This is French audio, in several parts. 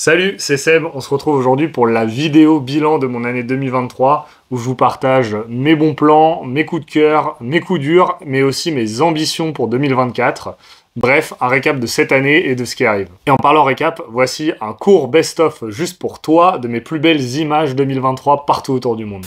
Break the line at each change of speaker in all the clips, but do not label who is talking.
Salut, c'est Seb, on se retrouve aujourd'hui pour la vidéo bilan de mon année 2023 où je vous partage mes bons plans, mes coups de cœur, mes coups durs, mais aussi mes ambitions pour 2024. Bref, un récap de cette année et de ce qui arrive. Et en parlant récap, voici un court best-of juste pour toi de mes plus belles images 2023 partout autour du monde.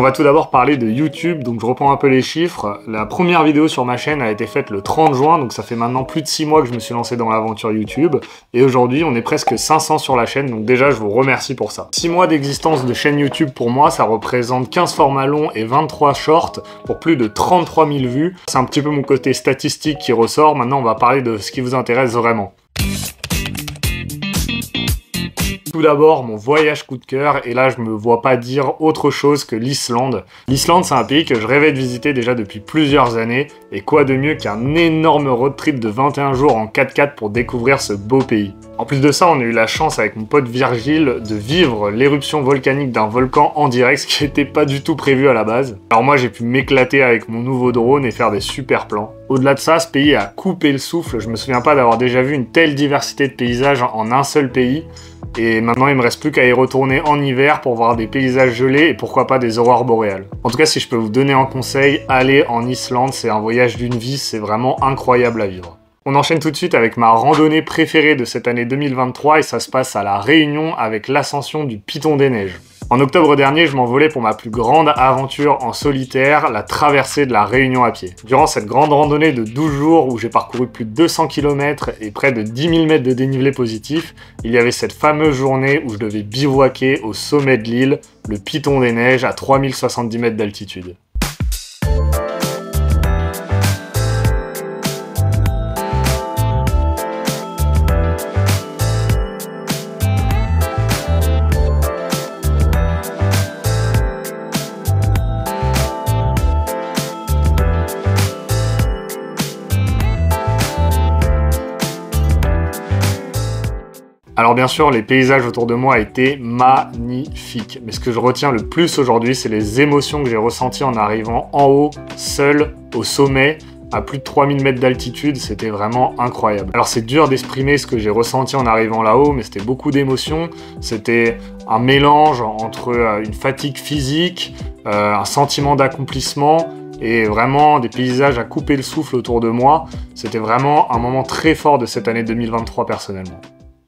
On va tout d'abord parler de YouTube, donc je reprends un peu les chiffres. La première vidéo sur ma chaîne a été faite le 30 juin, donc ça fait maintenant plus de 6 mois que je me suis lancé dans l'aventure YouTube. Et aujourd'hui, on est presque 500 sur la chaîne, donc déjà, je vous remercie pour ça. 6 mois d'existence de chaîne YouTube pour moi, ça représente 15 formats longs et 23 shorts pour plus de 33 000 vues. C'est un petit peu mon côté statistique qui ressort. Maintenant, on va parler de ce qui vous intéresse vraiment. Tout d'abord, mon voyage coup de cœur, et là je me vois pas dire autre chose que l'Islande. L'Islande, c'est un pays que je rêvais de visiter déjà depuis plusieurs années, et quoi de mieux qu'un énorme road trip de 21 jours en 4x4 pour découvrir ce beau pays. En plus de ça, on a eu la chance avec mon pote Virgile de vivre l'éruption volcanique d'un volcan en direct, ce qui n'était pas du tout prévu à la base. Alors moi, j'ai pu m'éclater avec mon nouveau drone et faire des super plans. Au-delà de ça, ce pays a coupé le souffle. Je me souviens pas d'avoir déjà vu une telle diversité de paysages en un seul pays. Et maintenant, il me reste plus qu'à y retourner en hiver pour voir des paysages gelés et pourquoi pas des aurores boréales. En tout cas, si je peux vous donner un conseil, allez en Islande, c'est un voyage d'une vie, c'est vraiment incroyable à vivre. On enchaîne tout de suite avec ma randonnée préférée de cette année 2023 et ça se passe à La Réunion avec l'ascension du Piton des Neiges. En octobre dernier, je m'envolais pour ma plus grande aventure en solitaire, la traversée de la Réunion à pied. Durant cette grande randonnée de 12 jours où j'ai parcouru plus de 200 km et près de 10 000 mètres de dénivelé positif, il y avait cette fameuse journée où je devais bivouaquer au sommet de l'île, le Piton des Neiges à 3070 mètres d'altitude. Alors bien sûr, les paysages autour de moi étaient magnifiques. Mais ce que je retiens le plus aujourd'hui, c'est les émotions que j'ai ressenties en arrivant en haut, seul, au sommet, à plus de 3000 mètres d'altitude. C'était vraiment incroyable. Alors c'est dur d'exprimer ce que j'ai ressenti en arrivant là-haut, mais c'était beaucoup d'émotions. C'était un mélange entre une fatigue physique, un sentiment d'accomplissement, et vraiment des paysages à couper le souffle autour de moi. C'était vraiment un moment très fort de cette année 2023 personnellement.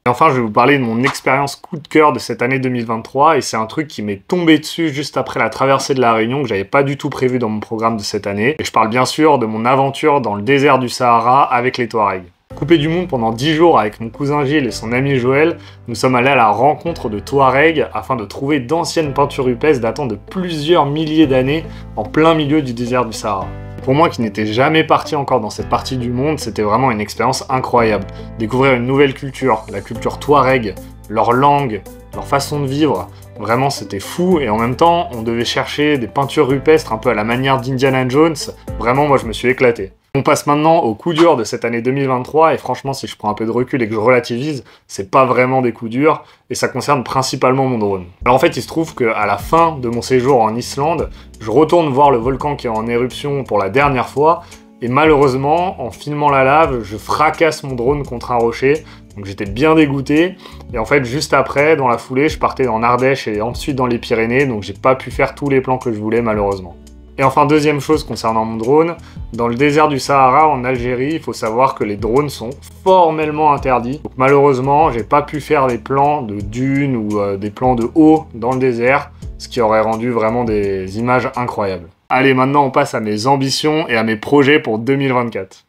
Et enfin, je vais vous parler de mon expérience coup de cœur de cette année 2023 et c'est un truc qui m'est tombé dessus juste après la traversée de la Réunion que j'avais pas du tout prévu dans mon programme de cette année. Et je parle bien sûr de mon aventure dans le désert du Sahara avec les Touaregs. Coupé du monde pendant 10 jours avec mon cousin Gilles et son ami Joël, nous sommes allés à la rencontre de Touaregs afin de trouver d'anciennes peintures rupestres datant de plusieurs milliers d'années en plein milieu du désert du Sahara. Pour moi qui n'étais jamais parti encore dans cette partie du monde, c'était vraiment une expérience incroyable. Découvrir une nouvelle culture, la culture Touareg, leur langue, leur façon de vivre, vraiment c'était fou et en même temps on devait chercher des peintures rupestres un peu à la manière d'Indiana Jones. Vraiment moi je me suis éclaté. On passe maintenant au coup dur de cette année 2023 et franchement si je prends un peu de recul et que je relativise, c'est pas vraiment des coups durs et ça concerne principalement mon drone. Alors en fait il se trouve qu'à la fin de mon séjour en Islande, je retourne voir le volcan qui est en éruption pour la dernière fois et malheureusement en filmant la lave, je fracasse mon drone contre un rocher. Donc j'étais bien dégoûté et en fait juste après dans la foulée je partais en Ardèche et ensuite dans les Pyrénées donc j'ai pas pu faire tous les plans que je voulais malheureusement. Et enfin, deuxième chose concernant mon drone, dans le désert du Sahara en Algérie, il faut savoir que les drones sont formellement interdits. Donc malheureusement, j'ai pas pu faire des plans de dunes ou des plans de haut dans le désert, ce qui aurait rendu vraiment des images incroyables. Allez, maintenant on passe à mes ambitions et à mes projets pour 2024.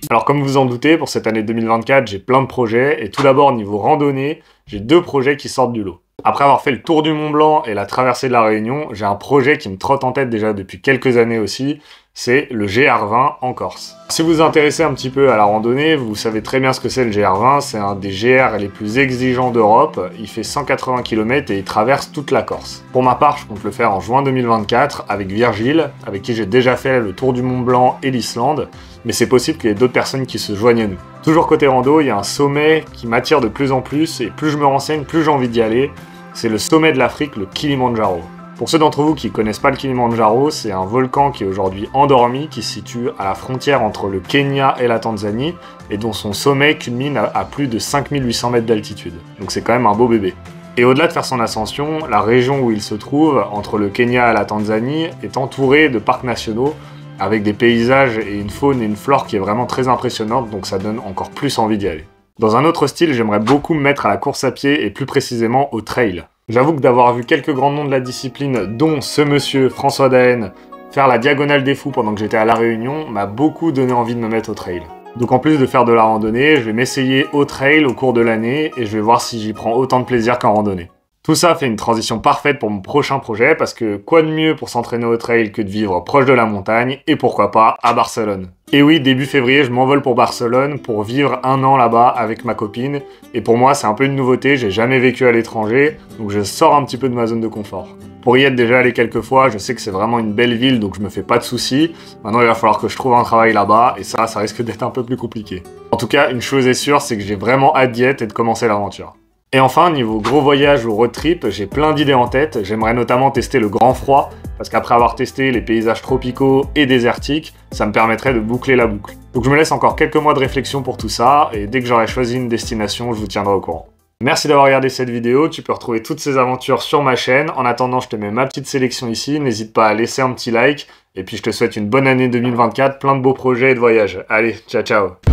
Alors comme vous en doutez, pour cette année 2024, j'ai plein de projets et tout d'abord niveau randonnée, j'ai 2 projets qui sortent du lot. Après avoir fait le tour du Mont Blanc et la traversée de la Réunion, j'ai un projet qui me trotte en tête déjà depuis quelques années aussi, c'est le GR20 en Corse. Si vous vous intéressez un petit peu à la randonnée, vous savez très bien ce que c'est le GR20, c'est un des GR les plus exigeants d'Europe, il fait 180 km et il traverse toute la Corse. Pour ma part, je compte le faire en juin 2024 avec Virgile, avec qui j'ai déjà fait le tour du Mont Blanc et l'Islande, mais c'est possible qu'il y ait d'autres personnes qui se joignent à nous. Toujours côté rando, il y a un sommet qui m'attire de plus en plus, et plus je me renseigne, plus j'ai envie d'y aller, c'est le sommet de l'Afrique, le Kilimandjaro. Pour ceux d'entre vous qui ne connaissent pas le Kilimandjaro, c'est un volcan qui est aujourd'hui endormi, qui se situe à la frontière entre le Kenya et la Tanzanie, et dont son sommet culmine à plus de 5800 mètres d'altitude. Donc c'est quand même un beau bébé. Et au-delà de faire son ascension, la région où il se trouve, entre le Kenya et la Tanzanie, est entourée de parcs nationaux, avec des paysages et une faune et une flore qui est vraiment très impressionnante, donc ça donne encore plus envie d'y aller. Dans un autre style, j'aimerais beaucoup me mettre à la course à pied, et plus précisément au trail. J'avoue que d'avoir vu quelques grands noms de la discipline, dont ce monsieur, François Daen, faire la Diagonale des Fous pendant que j'étais à La Réunion, m'a beaucoup donné envie de me mettre au trail. Donc en plus de faire de la randonnée, je vais m'essayer au trail au cours de l'année, et je vais voir si j'y prends autant de plaisir qu'en randonnée. Tout ça fait une transition parfaite pour mon prochain projet, parce que quoi de mieux pour s'entraîner au trail que de vivre proche de la montagne, et pourquoi pas à Barcelone. Et oui, début février, je m'envole pour Barcelone pour vivre 1 an là-bas avec ma copine, et pour moi c'est un peu une nouveauté, j'ai jamais vécu à l'étranger, donc je sors un petit peu de ma zone de confort. Pour y être déjà allé quelques fois, je sais que c'est vraiment une belle ville, donc je me fais pas de soucis. Maintenant il va falloir que je trouve un travail là-bas, et ça risque d'être un peu plus compliqué. En tout cas, une chose est sûre, c'est que j'ai vraiment hâte d'y être et de commencer l'aventure. Et enfin, niveau gros voyage ou road trip, j'ai plein d'idées en tête. J'aimerais notamment tester le grand froid, parce qu'après avoir testé les paysages tropicaux et désertiques, ça me permettrait de boucler la boucle. Donc je me laisse encore quelques mois de réflexion pour tout ça, et dès que j'aurai choisi une destination, je vous tiendrai au courant. Merci d'avoir regardé cette vidéo, tu peux retrouver toutes ces aventures sur ma chaîne. En attendant, je te mets ma petite sélection ici, n'hésite pas à laisser un petit like, et puis je te souhaite une bonne année 2024, plein de beaux projets et de voyages. Allez, ciao ciao!